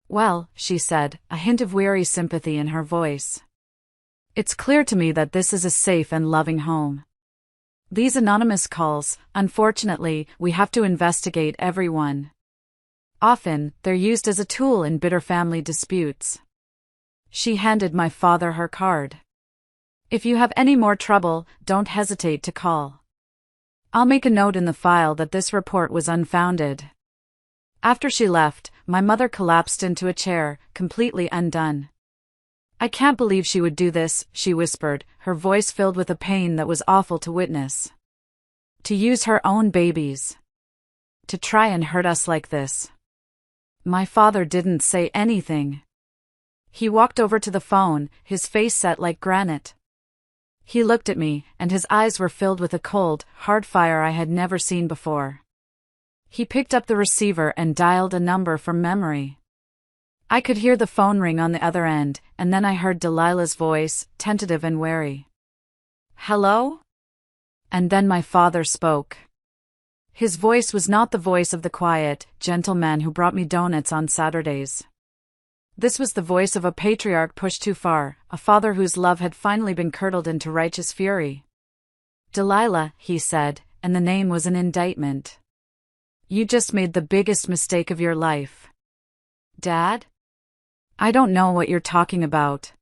"Well," she said, a hint of weary sympathy in her voice. "It's clear to me that this is a safe and loving home. These anonymous calls, unfortunately, we have to investigate every one. Often, they're used as a tool in bitter family disputes." She handed my father her card. "If you have any more trouble, don't hesitate to call. I'll make a note in the file that this report was unfounded." After she left, my mother collapsed into a chair, completely undone. "I can't believe she would do this," she whispered, her voice filled with a pain that was awful to witness. "To use her own babies. To try and hurt us like this." My father didn't say anything. He walked over to the phone, his face set like granite. He looked at me, and his eyes were filled with a cold, hard fire I had never seen before. He picked up the receiver and dialed a number from memory. I could hear the phone ring on the other end, and then I heard Delilah's voice, tentative and wary. "Hello?" And then my father spoke. His voice was not the voice of the quiet, gentle man who brought me donuts on Saturdays. This was the voice of a patriarch pushed too far, a father whose love had finally been curdled into righteous fury. "Delilah," he said, and the name was an indictment. "You just made the biggest mistake of your life." "Dad? I don't know what you're talking about,"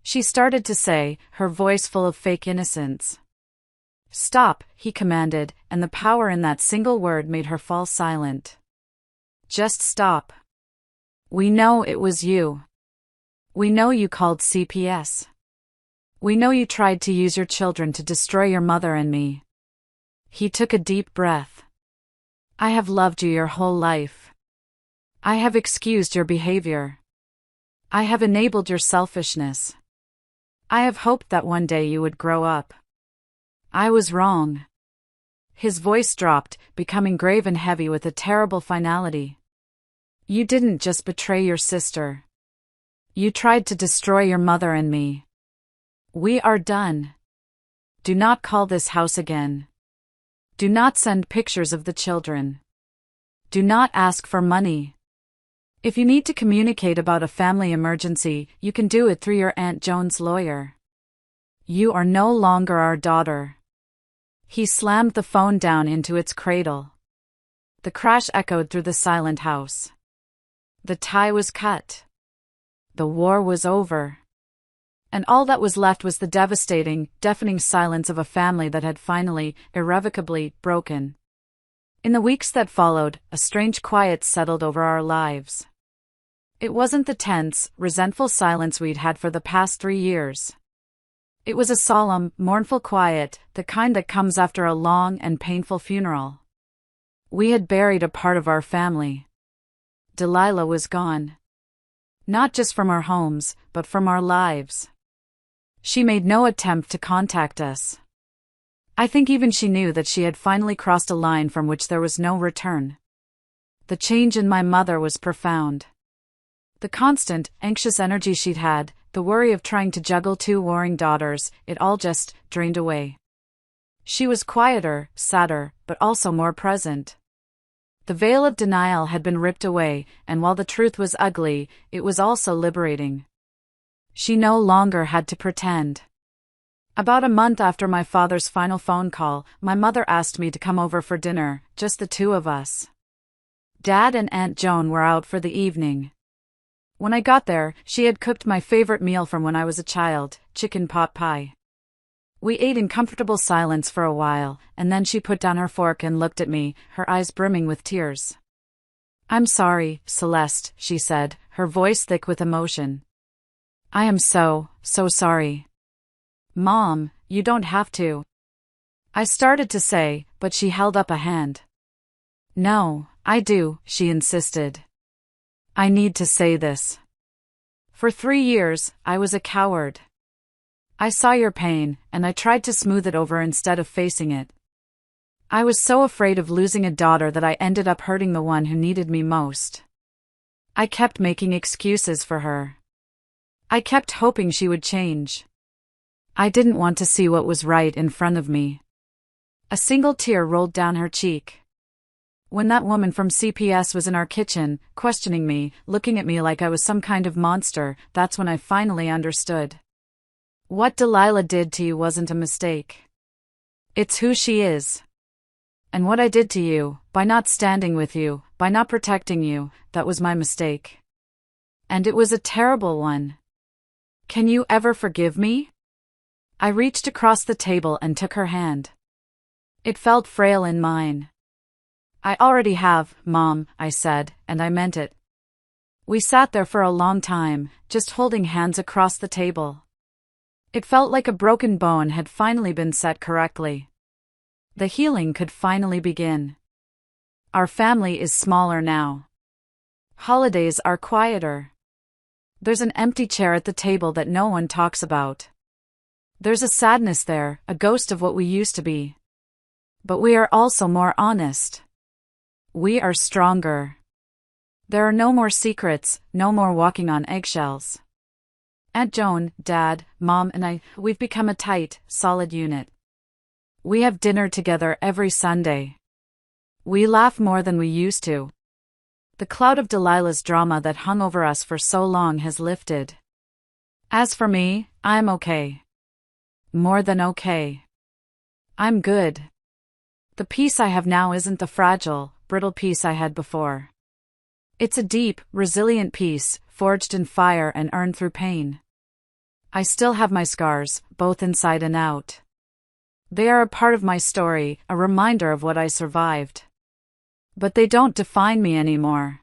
she started to say, her voice full of fake innocence. "Stop," he commanded, and the power in that single word made her fall silent. "Just stop. We know it was you. We know you called CPS. We know you tried to use your children to destroy your mother and me." He took a deep breath. "I have loved you your whole life. I have excused your behavior. I have enabled your selfishness. I have hoped that one day you would grow up. I was wrong." His voice dropped, becoming grave and heavy with a terrible finality. "You didn't just betray your sister. You tried to destroy your mother and me. We are done. Do not call this house again. Do not send pictures of the children. Do not ask for money. If you need to communicate about a family emergency, you can do it through your Aunt Joan's lawyer. You are no longer our daughter." He slammed the phone down into its cradle. The crash echoed through the silent house. The tie was cut. The war was over. And all that was left was the devastating, deafening silence of a family that had finally, irrevocably, broken. In the weeks that followed, a strange quiet settled over our lives. It wasn't the tense, resentful silence we'd had for the past 3 years. It was a solemn, mournful quiet, the kind that comes after a long and painful funeral. We had buried a part of our family. Delilah was gone. Not just from our homes, but from our lives. She made no attempt to contact us. I think even she knew that she had finally crossed a line from which there was no return. The change in my mother was profound. The constant, anxious energy she'd had, the worry of trying to juggle 2 warring daughters, it all just drained away. She was quieter, sadder, but also more present. The veil of denial had been ripped away, and while the truth was ugly, it was also liberating. She no longer had to pretend. About a month after my father's final phone call, my mother asked me to come over for dinner, just the 2 of us. Dad and Aunt Joan were out for the evening. When I got there, she had cooked my favorite meal from when I was a child, chicken pot pie. We ate in comfortable silence for a while, and then she put down her fork and looked at me, her eyes brimming with tears. "I'm sorry, Celeste," she said, her voice thick with emotion. "I am so sorry." "Mom, you don't have to." I started to say, but she held up a hand. "No, I do," she insisted. "I need to say this. For 3 years, I was a coward. I saw your pain, and I tried to smooth it over instead of facing it. I was so afraid of losing a daughter that I ended up hurting the one who needed me most. I kept making excuses for her. I kept hoping she would change. I didn't want to see what was right in front of me." A single tear rolled down her cheek. "When that woman from CPS was in our kitchen, questioning me, looking at me like I was some kind of monster, that's when I finally understood. What Delilah did to you wasn't a mistake. It's who she is. And what I did to you, by not standing with you, by not protecting you, that was my mistake. And it was a terrible one. Can you ever forgive me?" I reached across the table and took her hand. It felt frail in mine. "I already have, Mom," I said, and I meant it. We sat there for a long time, just holding hands across the table. It felt like a broken bone had finally been set correctly. The healing could finally begin. Our family is smaller now. Holidays are quieter. There's an empty chair at the table that no one talks about. There's a sadness there, a ghost of what we used to be. But we are also more honest. We are stronger. There are no more secrets, no more walking on eggshells. Aunt Joan, Dad, Mom, and I, we've become a tight, solid unit. We have dinner together every Sunday. We laugh more than we used to. The cloud of Delilah's drama that hung over us for so long has lifted. As for me, I'm okay. More than okay. I'm good. The peace I have now isn't the fragile, brittle peace I had before. It's a deep, resilient peace, forged in fire and earned through pain. I still have my scars, both inside and out. They are a part of my story, a reminder of what I survived. But they don't define me anymore.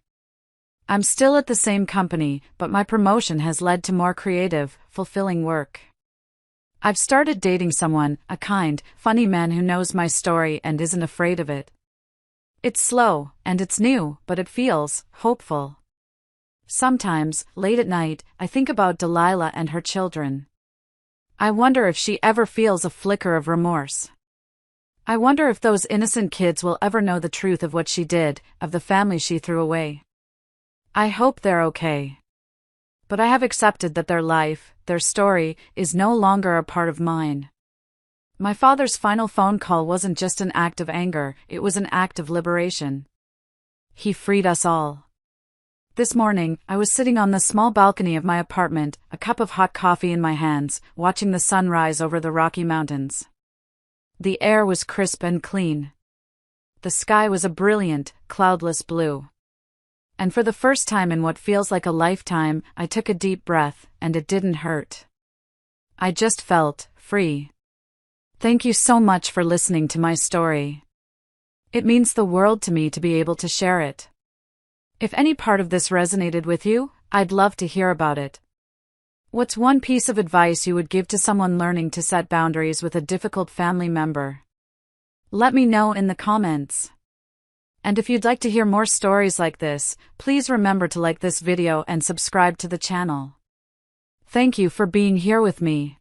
I'm still at the same company, but my promotion has led to more creative, fulfilling work. I've started dating someone, a kind, funny man who knows my story and isn't afraid of it. It's slow, and it's new, but it feels hopeful. Sometimes, late at night, I think about Delilah and her children. I wonder if she ever feels a flicker of remorse. I wonder if those innocent kids will ever know the truth of what she did, of the family she threw away. I hope they're okay. But I have accepted that their life, their story, is no longer a part of mine. My father's final phone call wasn't just an act of anger, it was an act of liberation. He freed us all. This morning, I was sitting on the small balcony of my apartment, a cup of hot coffee in my hands, watching the sun rise over the Rocky Mountains. The air was crisp and clean. The sky was a brilliant, cloudless blue. And for the first time in what feels like a lifetime, I took a deep breath, and it didn't hurt. I just felt free. Thank you so much for listening to my story. It means the world to me to be able to share it. If any part of this resonated with you, I'd love to hear about it. What's one piece of advice you would give to someone learning to set boundaries with a difficult family member? Let me know in the comments. And if you'd like to hear more stories like this, please remember to like this video and subscribe to the channel. Thank you for being here with me.